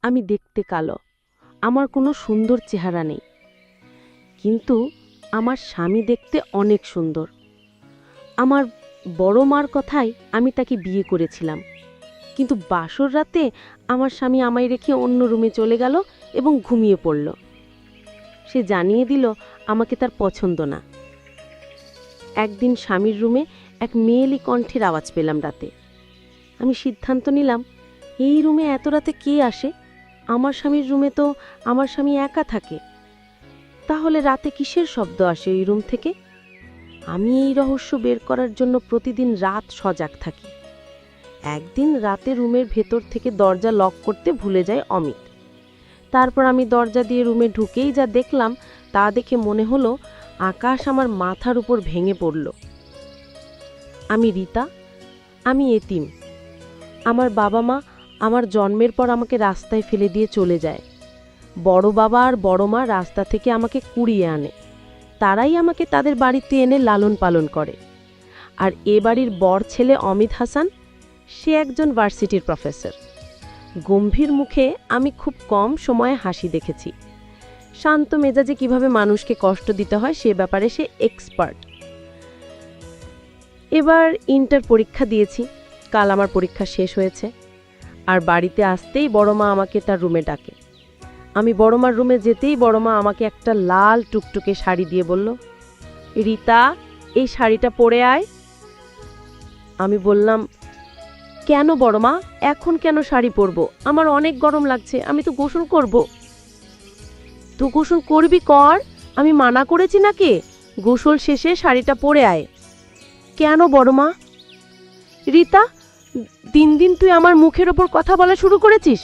আমি দেখতে কালো, আমার কোনো সুন্দর চেহারা নেই, কিন্তু আমার স্বামী দেখতে অনেক সুন্দর। আমার বড় মার কথায় আমি তাকে বিয়ে করেছিলাম, কিন্তু বাসর রাতে আমার স্বামী আমায় রেখে অন্য রুমে চলে গেল এবং ঘুমিয়ে পড়ল। সে জানিয়ে দিল আমাকে তার পছন্দ না। একদিন স্বামীর রুমে এক মেয়েলি কণ্ঠের আওয়াজ পেলাম রাতে। আমি সিদ্ধান্ত নিলাম, এই রুমে এত রাতে কে আসে? আমার স্বামীর রুমে তো আমার স্বামী একা থাকে, তাহলে রাতে কিসের শব্দ আসে এই রুম থেকে? আমি এই রহস্য বের করার জন্য প্রতিদিন রাত সজাগ থাকি। একদিন রাতে রুমের ভেতর থেকে দরজা লক করতে ভুলে যায় অমিত। তারপর আমি দরজা দিয়ে রুমে ঢুকেই যা দেখলাম তা দেখে মনে হলো আকাশ আমার মাথার উপর ভেঙে পড়ল। আমি রীতা, আমি এতিম। আমার বাবা মা আমার জন্মের পর আমাকে রাস্তায় ফেলে দিয়ে চলে যায়। বড় বাবা আর বড় মা রাস্তা থেকে আমাকে কুড়িয়ে আনে। তারাই আমাকে তাদের বাড়িতে এনে লালন পালন করে। আর এ বাড়ির বড় ছেলে অমিত হাসান, সে একজন ভার্সিটির প্রফেসর। গম্ভীর মুখে আমি খুব কম সময়ে হাসি দেখেছি। শান্ত মেজাজে কিভাবে মানুষকে কষ্ট দিতে হয় সে ব্যাপারে সে এক্সপার্ট। এবার ইন্টার পরীক্ষা দিয়েছি, কাল আমার পরীক্ষা শেষ হয়েছে। আর বাড়িতে আসতেই বড় মা আমাকে তার রুমে ডাকে। আমি বড় মার রুমে যেতেই বড় মা আমাকে একটা লাল টুকটুকে শাড়ি দিয়ে বলল, রীতা, এই শাড়িটা পরে আয়। আমি বললাম, কেন বড় মা, এখন কেন শাড়ি পরবো? আমার অনেক গরম লাগছে, আমি তো গোসল করব। তো গোসল করবি কর, আমি মানা করেছি নাকি? গোসল শেষে শাড়িটা পরে আয়। কেন বড় মা? রীতা, দিন দিন তুই আমার মুখের ওপর কথা বলা শুরু করেছিস।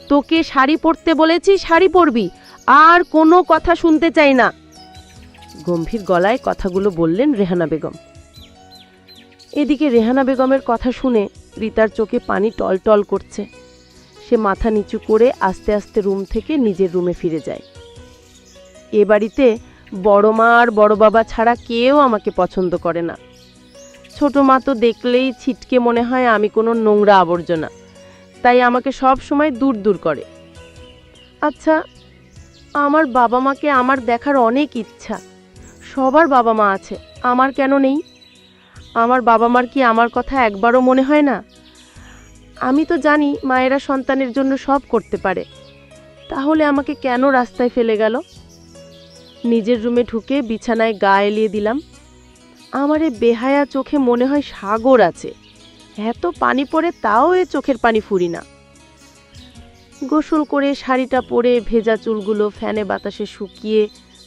তোকে শাড়ি পরতে বলেছি, শাড়ি পরবি, আর কোনো কথা শুনতে চাই না। গম্ভীর গলায় কথাগুলো বললেন রেহানা বেগম। এদিকে রেহানা বেগমের কথা শুনে রীতার চোখে পানি টলটল করছে। সে মাথা নিচু করে আস্তে আস্তে রুম থেকে নিজের রুমে ফিরে যায়। এ বাড়িতে বড় মা আর বড় বাবা ছাড়া কেউ আমাকে পছন্দ করে না। ছোট মা তো দেখলেই ছিটকে মনে হয় আমি কোনো নোংরা আবর্জনা, তাই আমাকে সব সময় দূর দূর করে। আচ্ছা, আমার বাবা মাকে আমার দেখার অনেক ইচ্ছা। সবার বাবা মা আছে, আমার কেন নেই? আমার বাবা মার কি আমার কথা একবারও মনে হয় না? আমি তো জানি মায়েরা সন্তানের জন্য সব করতে পারে, তাহলে আমাকে কেন রাস্তায় ফেলে গেল? নিজের রুমে ঢুকে বিছানায় গা এলিয়ে দিলাম। আমার এ বেহায়া চোখে মনে হয় সাগর আছে। এত পানি পড়ে তাও এ চোখের পানি ফুরি না। গোসল করে শাড়িটা পরে ভেজা চুলগুলো ফ্যানে বাতাসে শুকিয়ে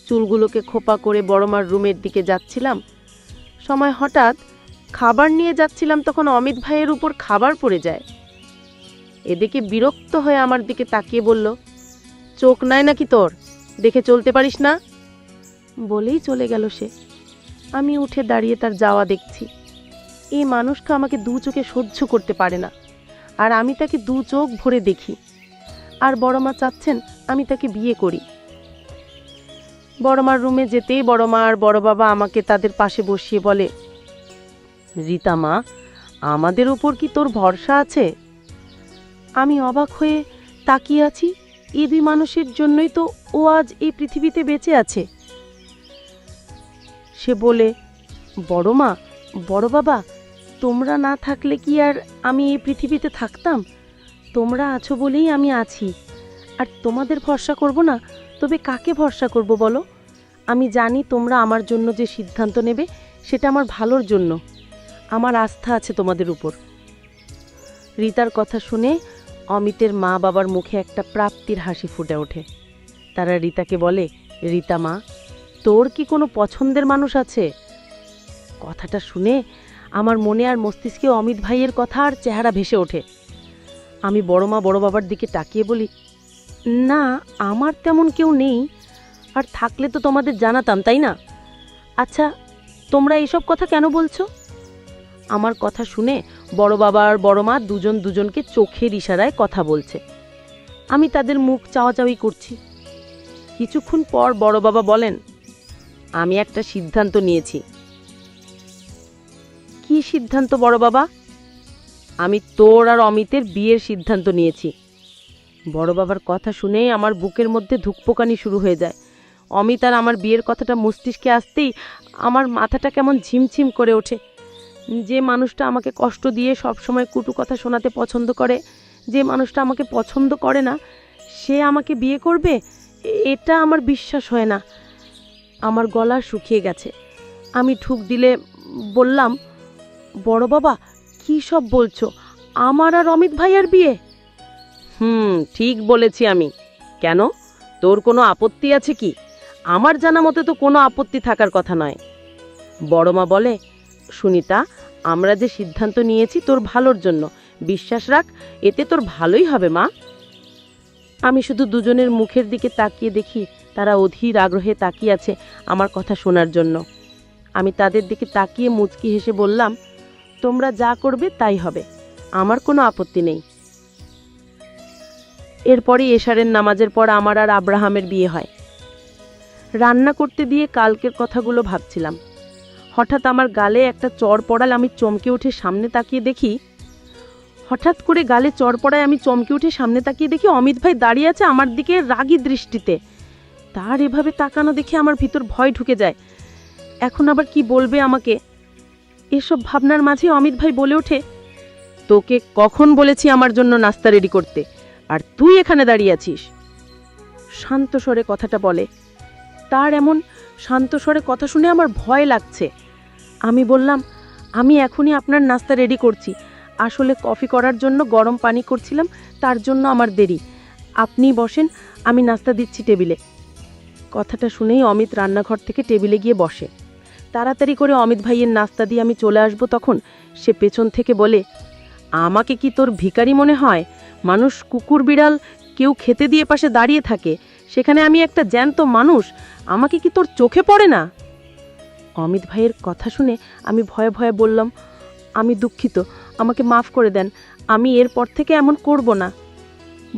চুলগুলোকে খোপা করে বড়মার রুমের দিকে যাচ্ছিলাম। সময় হঠাৎ খাবার নিয়ে যাচ্ছিলাম, তখন অমিত ভাইয়ের উপর খাবার পড়ে যায়। এদিকে বিরক্ত হয়ে আমার দিকে তাকিয়ে বলল, চোখ নাই নাকি তোর? দেখে চলতে পারিস না? বলেই চলে গেল সে। আমি উঠে দাঁড়িয়ে তার যাওয়া দেখছি। এই মানুষটা আমাকে দু চোখে সহ্য করতে পারে না, আর আমি তাকে দু চোখ ভরে দেখি। আর বড়মা চাচ্ছেন আমি তাকে বিয়ে করি। বড়মার রুমে যেতেই বড়মা আর বড় বাবা আমাকে তাদের পাশে বসিয়ে বলে, রীতা মা, আমাদের উপর কি তোর ভরসা আছে? আমি অবাক হয়ে তাকিয়ে আছি। এই দুই মানুষের জন্যই তো ও আজ এই পৃথিবীতে বেঁচে আছে। সে বলে, বড় মা, বড় বাবা, তোমরা না থাকলে কি আর আমি এই পৃথিবীতে থাকতাম? তোমরা আছো বলেই আমি আছি। আর তোমাদের ভরসা করব না, তবে কাকে ভরসা করব বলো? আমি জানি তোমরা আমার জন্য যে সিদ্ধান্ত নেবে সেটা আমার ভালোর জন্য। আমার আস্থা আছে তোমাদের উপর। রীতার কথা শুনে অমিতের মা বাবার মুখে একটা প্রাপ্তির হাসি ফুটে ওঠে। তারা রীতাকে বলে, রীতা মা, তোর কি কোনো পছন্দের মানুষ আছে? কথাটা শুনে আমার মনে আর মস্তিষ্কে অমিত ভাইয়ের কথা আর চেহারা ভেসে ওঠে। আমি বড় মা বড় বাবার দিকে তাকিয়ে বলি, না, আমার তেমন কেউ নেই, আর থাকলে তো তোমাদের জানাতাম, তাই না? আচ্ছা, তোমরা এইসব কথা কেন বলছো? আমার কথা শুনে বড় বাবা আর বড় মা দুজন দুজনকে চোখের ইশারায় কথা বলছে। আমি তাদের মুখ চাওয়াচাওয়ি করছি। কিছুক্ষণ পর বড় বাবা বলেন, আমি একটা সিদ্ধান্ত নিয়েছি। কি সিদ্ধান্ত বড় বাবা? আমি তোর আর অমিতের বিয়ের সিদ্ধান্ত নিয়েছি। বড় বাবার কথা শুনেই আমার বুকের মধ্যে ধুকপোকানি শুরু হয়ে যায়। অমিত আর আমার বিয়ের কথাটা মস্তিষ্কে আসতেই আমার মাথাটা কেমন ঝিমঝিম করে ওঠে। যে মানুষটা আমাকে কষ্ট দিয়ে সবসময় কটু কথা শোনাতে পছন্দ করে, যে মানুষটা আমাকে পছন্দ করে না, সে আমাকে বিয়ে করবে, এটা আমার বিশ্বাস হয় না। আমার গলা শুকিয়ে গেছে। আমি ঠুক দিলে বললাম, বড় বাবা কী সব বলছো? আমার আর অমিত ভাইয়ার বিয়ে? ঠিক বলেছি আমি। কেন, তোর কোনো আপত্তি আছে কি? আমার জানা মতে তো কোনো আপত্তি থাকার কথা নয়। বড় মা বলে, সুনিতা, আমরা যে সিদ্ধান্ত নিয়েছি তোর ভালোর জন্য, বিশ্বাস রাখ, এতে তোর ভালোই হবে মা। আমি শুধু দুজনের মুখের দিকে তাকিয়ে দেখি তারা অধীর আগ্রহে তাকিয়ে আছে আমার কথা শোনার জন্য। আমি তাদের দিকে তাকিয়ে মুচকি হেসে বললাম, তোমরা যা করবে তাই হবে, আমার কোনো আপত্তি নেই। এরপরই এশারের নামাজের পর আমার আর আব্রাহামের বিয়ে হয়। রান্না করতে দিয়ে কালকের কথাগুলো ভাবছিলাম। হঠাৎ আমার গালে একটা চড় পড়াল। আমি চমকে উঠে সামনে তাকিয়ে দেখি অমিত ভাই দাঁড়িয়ে আছে আমার দিকে রাগী দৃষ্টিতে। তার এভাবে তাকানো দেখে আমার ভিতর ভয় ঢুকে যায়। এখন আবার কি বলবে আমাকে? এসব ভাবনার মাঝে অমিত ভাই বলে ওঠে, তোকে কখন বলেছি আমার জন্য নাস্তা রেডি করতে, আর তুই এখানে দাঁড়িয়ে আছিস? শান্ত স্বরে কথাটা বলে। তার এমন শান্ত স্বরে কথা শুনে আমার ভয় লাগছে। আমি বললাম, আমি এখনই আপনার নাস্তা রেডি করছি। আসলে কফি করার জন্য গরম পানি করছিলাম, তার জন্য আমার দেরি। আপনি বসেন, আমি নাস্তা দিচ্ছি টেবিলে। কথাটা শুনেই অমিত রান্নাঘর থেকে টেবিলে গিয়ে বসে। তাড়াতাড়ি করে অমিত ভাইয়ের নাস্তা দিয়ে আমি চলে আসব, তখন সে পেছন থেকে বলে, আমাকে কি তোর ভিখারি মনে হয়? মানুষ, কুকুর বিড়াল কেউ খেতে দিয়ে পাশে দাঁড়িয়ে থাকে, সেখানে আমি একটা জ্যান্ত মানুষ, আমাকে কি তোর চোখে পড়ে না? অমিত ভাইয়ের কথা শুনে আমি ভয়ে ভয়ে বললাম, আমি দুঃখিত, আমাকে মাফ করে দেন, আমি এরপর থেকে এমন করব না।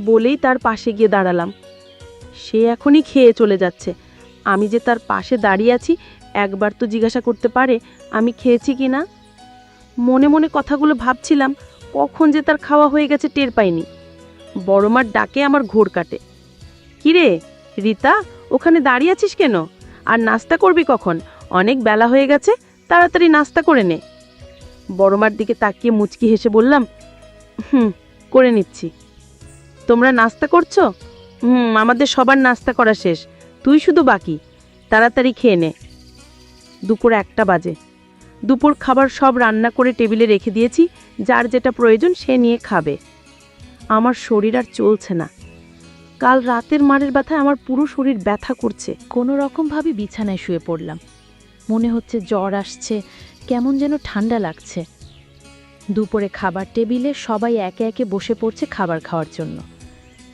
বলেই তার পাশে গিয়ে দাঁড়ালাম। সে এখনই খেয়ে চলে যাচ্ছে। আমি যে তার পাশে দাঁড়িয়ে আছি, একবার তো জিজ্ঞাসা করতে পারে আমি খেয়েছি কি না। মনে মনে কথাগুলো ভাবছিলাম, কখন যে তার খাওয়া হয়ে গেছে টের পাইনি। বড় মার ডাকে আমার ঘোর কাটে। কিরে রীতা, ওখানে দাঁড়িয়ে আছিস কেন? আর নাস্তা করবি কখন? অনেক বেলা হয়ে গেছে, তাড়াতাড়ি নাস্তা করে নে। বড় মার দিকে তাকিয়ে মুচকি হেসে বললাম, করে নিচ্ছি। তোমরা নাস্তা করছো? আমাদের সবার নাস্তা করা শেষ, তুই শুধু বাকি, তাড়াতাড়ি খেয়ে নে। দুপুর 1টা বাজে। দুপুর খাবার সব রান্না করে টেবিলে রেখে দিয়েছি, যার যেটা প্রয়োজন সে নিয়ে খাবে। আমার শরীর আর চলছে না। কাল রাতের মারের ব্যথায় আমার পুরো শরীর ব্যথা করছে। কোনো রকমভাবে বিছানায় শুয়ে পড়লাম। মনে হচ্ছে জ্বর আসছে, কেমন যেন ঠান্ডা লাগছে। দুপুরে খাবার টেবিলে সবাই একে একে বসে পড়ছে খাবার খাওয়ার জন্য,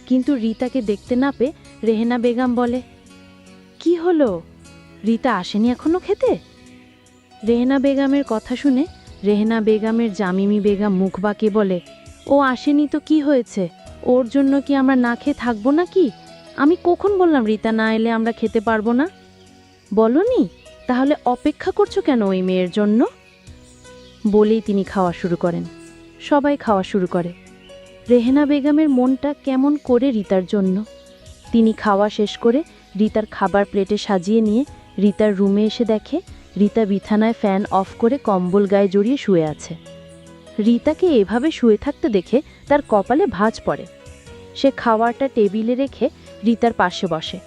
কিন্তু রীতাকে দেখতে না পেয়ে রেহেনা বেগম বলে, কি হলো, রীতা আসেনি এখনো খেতে? রেহেনা বেগমের কথা শুনে রেহেনা বেগমের জামিমি বেগম মুখ বাঁকিয়ে বলে, ও আসেনি তো কি হয়েছে, ওর জন্য কি আমরা না খেয়ে থাকবো নাকি? আমি কখন বললাম রীতা না এলে আমরা খেতে পারবো না? বলনি? তাহলে অপেক্ষা করছো কেন ওই মেয়ের জন্য? বলেই তিনি খাওয়া শুরু করেন। সবাই খাওয়া শুরু করে। রেহেনা বেগমের মনটা কেমন করে রীতার জন্য। তিনি খাওয়া শেষ করে রীতার খাবার প্লেটে সাজিয়ে নিয়ে রীতার রুমে এসে দেখে রীতা বিছানায় ফ্যান অফ করে কম্বল গায়ে জড়িয়ে শুয়ে আছে। রীতাকে এভাবে শুয়ে থাকতে দেখে তার কপালে ভাঁজ পড়ে। সে খাওয়াটা টেবিলে রেখে রীতার পাশে বসে।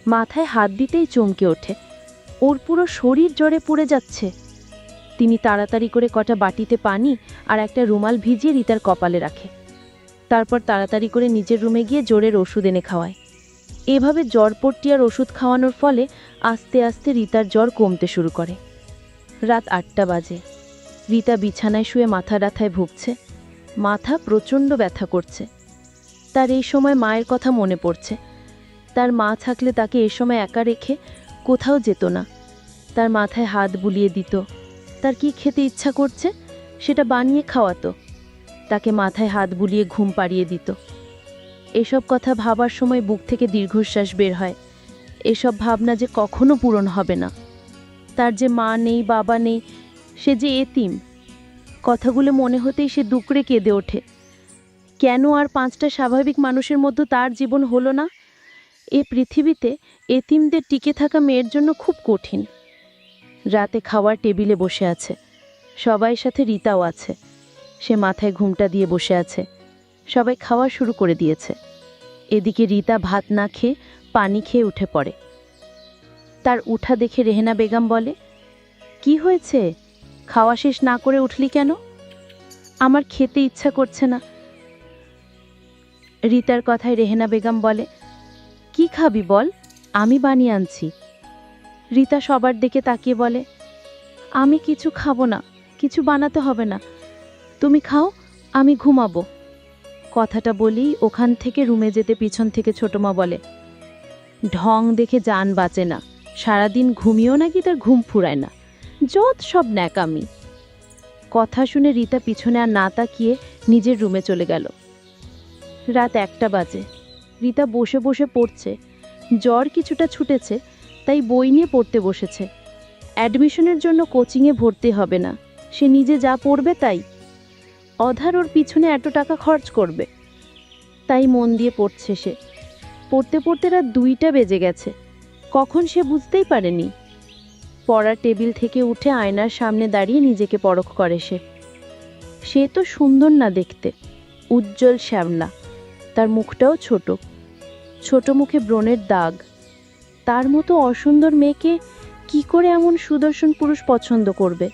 মাথায় হাত দিতেই চমকে ওঠে, ওর পুরো শরীর জ্বরে পুড়ে যাচ্ছে। তিনি তাড়াতাড়ি করে কটা বাটিতে পানি আর একটা রুমাল ভিজিয়ে রীতার কপালে রাখে। তারপর তাড়াতাড়ি করে নিজের রুমে গিয়ে জ্বরের ওষুধ এনে খাওয়ায়। এভাবে জ্বরপট্টি আর ওষুধ খাওয়ানোর ফলে আস্তে আস্তে রীতার জ্বর কমতে শুরু করে। রাত 8টা বাজে। রীতা বিছানায় শুয়ে মাথা ব্যথায় ভুগছে। মাথা প্রচণ্ড ব্যথা করছে। তার এই সময় মায়ের কথা মনে পড়ছে। তার মা থাকলে তাকে এ সময় একা রেখে কোথাও যেত না। তার মাথায় হাত বুলিয়ে দিত। তার কি খেতে ইচ্ছা করছে সেটা বানিয়ে খাওয়াতো। তাকে মাথায় হাত বুলিয়ে ঘুম পাড়িয়ে দিত। এসব কথা ভাবার সময় বুক থেকে দীর্ঘশ্বাস বের হয়। এসব ভাবনা যে কখনো পূরণ হবে না। তার যে মা নেই, বাবা নেই, সে যে এতিম। কথাগুলো মনে হতেই সে দুকড়ে কেঁদে ওঠে। কেন আর 5টা স্বাভাবিক মানুষের মধ্যে তার জীবন হলো না? এ পৃথিবীতে এতিমদের টিকে থাকা মেয়ের জন্য খুব কঠিন। রাতে খাওয়ার টেবিলে বসে আছে, সবাই সাথে রীতাও আছে। সে মাথায় ঘুমটা দিয়ে বসে আছে। সবাই খাওয়া শুরু করে দিয়েছে। এদিকে রীতা ভাত না খেয়ে পানি খেয়ে উঠে পড়ে। তার উঠা দেখে রেহেনা বেগম বলে, কি হয়েছে? খাওয়া শেষ না করে উঠলি কেন? আমার খেতে ইচ্ছা করছে না। রীতার কথায় রেহেনা বেগম বলে, কি খাবি বল, আমি বানিয়ে আনছি। রীতা সবার দিকে তাকিয়ে বলে, আমি কিছু খাবো না, কিছু বানাতে হবে না, তুমি খাও, আমি ঘুমাবো। কথাটা বলি ওখান থেকে রুমে যেতে পিছন থেকে ছোটমা বলে, ঢং দেখে জান বাঁচে না, সারাদিন ঘুমিয়েও নাকি তার ঘুম ফুরায় না, যত সব ন্যাকামি। কথা শুনে রীতা পিছনে আর না তাকিয়ে নিজের রুমে চলে গেল। রাত 1টা বাজে। রীতা বসে বসে পড়ছে। জ্বর কিছুটা ছুটেছে, তাই বই নিয়ে পড়তে বসেছে। অ্যাডমিশনের জন্য কোচিংয়ে ভর্তি হবে না, সে নিজে যা পড়বে তাই। অধার ওর পিছনে এত টাকা খরচ করবে, তাই মন দিয়ে পড়ছে সে। পড়তে পড়তে রাত 2টা বেজে গেছে, কখন সে বুঝতেই পারেনি। পড়ার টেবিল থেকে উঠে আয়নার সামনে দাঁড়িয়ে নিজেকে পরখ করে সে। সে তো সুন্দর না দেখতে, উজ্জ্বল শ্যামলা, তার মুখটাও ছোট, ছোট মুখে ব্রণের দাগ। তার মতো অসুন্দর মেয়েকে কি করে এমন সুদর্শন পুরুষ পছন্দ করবে?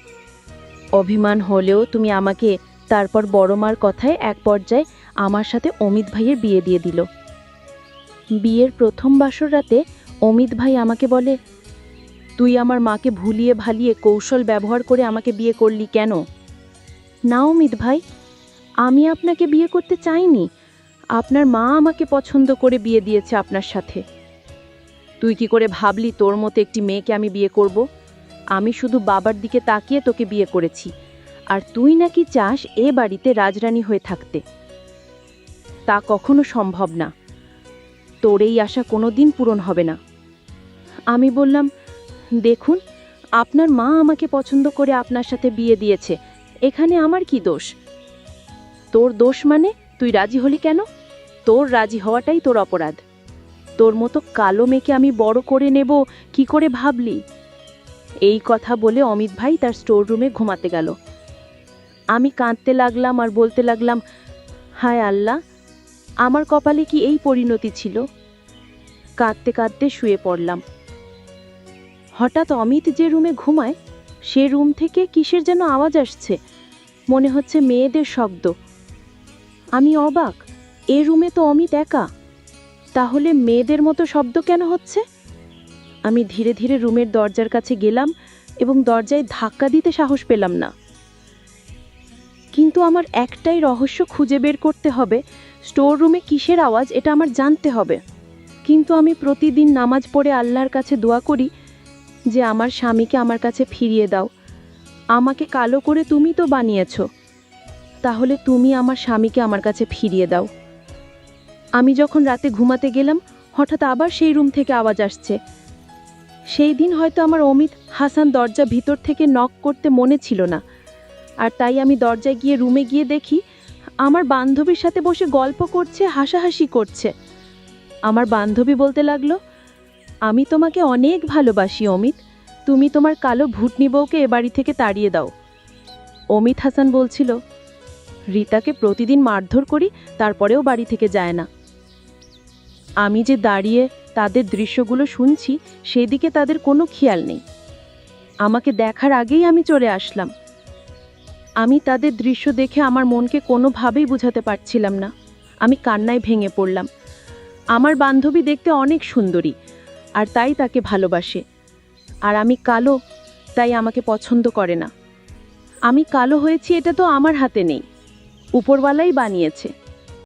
অভিমান হলেও তুমি আমাকে, তারপর বড় মার কথায় এক পর্যায়ে আমার সাথে অমিত ভাইয়ের বিয়ে দিয়ে দিল। বিয়ের প্রথম বাসর রাতে অমিত ভাই আমাকে বলে, তুই আমার মাকে ভুলিয়ে ভালিয়ে কৌশল ব্যবহার করে আমাকে বিয়ে করলি কেন? না অমিত ভাই, আমি আপনাকে বিয়ে করতে চাইনি, আপনার মা আমাকে পছন্দ করে বিয়ে দিয়েছে আপনার সাথে। তুই কি করে ভাবলি তোর মতো একটি মেয়েকে আমি বিয়ে করব? আমি শুধু বাবার দিকে তাকিয়ে তোকে বিয়ে করেছি, আর তুই নাকি চাস এ বাড়িতে রাজরানী হয়ে থাকতে। তা কখনো সম্ভব না, তোর এই আশা কোনো দিন পূরণ হবে না। আমি বললাম, দেখুন, আপনার মা আমাকে পছন্দ করে আপনার সাথে বিয়ে দিয়েছে, এখানে আমার কি দোষ? তোর দোষ মানে তুই রাজি হলি কেন? তোর রাজি হওয়াটাই তোর অপরাধ। তোর মতো কালো মেয়েকে আমি বড় করে নেব কি করে ভাবলি? এই কথা বলে অমিত ভাই তার স্টোর রুমে ঘুমাতে গেল। আমি কাঁদতে লাগলাম আর বলতে লাগলাম, হায় আল্লাহ, আমার কপালে কি এই পরিণতি ছিল? কাঁদতে কাঁদতে শুয়ে পড়লাম। হঠাৎ অমিত যে রুমে ঘুমায় সে রুম থেকে কিসের যেন আওয়াজ আসছে, মনে হচ্ছে মেয়েদের শব্দ। আমি অবাক, এ রুমে তো অমিত একা, তাহলে মেয়েদের মতো শব্দ কেন হচ্ছে? আমি ধীরে ধীরে রুমের দরজার কাছে গেলাম এবং দরজায় ধাক্কা দিতে সাহস পেলাম না। কিন্তু আমার একটাই রহস্য খুঁজে বের করতে হবে, স্টোর রুমে কিসের আওয়াজ এটা আমার জানতে হবে। কিন্তু আমি প্রতিদিন নামাজ পড়ে আল্লাহর কাছে দোয়া করি যে আমার স্বামীকে আমার কাছে ফিরিয়ে দাও। আমাকে কালো করে তুমি তো বানিয়েছ, তাহলে তুমি আমার স্বামীকে আমার কাছে ফিরিয়ে দাও। আমি যখন রাতে ঘুমাতে গেলাম হঠাৎ আবার সেই রুম থেকে আওয়াজ আসছে। সেই দিন হয়তো আমার অমিত হাসান দরজা ভিতর থেকে নক করতে মনে ছিল না, আর তাই আমি দরজায় গিয়ে রুমে গিয়ে দেখি আমার বান্ধবীর সাথে বসে গল্প করছে, হাসাহাসি করছে। আমার বান্ধবী বলতে লাগলো, আমি তোমাকে অনেক ভালোবাসি অমিত, তুমি তোমার কালো ভুটনি বউকে এ বাড়ি থেকে তাড়িয়ে দাও। অমিত হাসান বলছিল, রীতাকে প্রতিদিন মারধর করি, তারপরেও বাড়ি থেকে যায় না। আমি যে দাঁড়িয়ে তাদের দৃশ্যগুলো শুনছি সেদিকে তাদের কোনো খেয়াল নেই। আমাকে দেখার আগেই আমি চলে আসলাম। আমি তাদের দৃশ্য দেখে আমার মনকে কোনোভাবেই বোঝাতে পারছিলাম না। আমি কান্নায় ভেঙে পড়লাম। আমার বান্ধবী দেখতে অনেক সুন্দরী, আর তাই তাকে ভালোবাসে, আর আমি কালো, তাই আমাকে পছন্দ করে না। আমি কালো হয়েছি এটা তো আমার হাতে নেই, উপরওয়ালাই বানিয়েছে।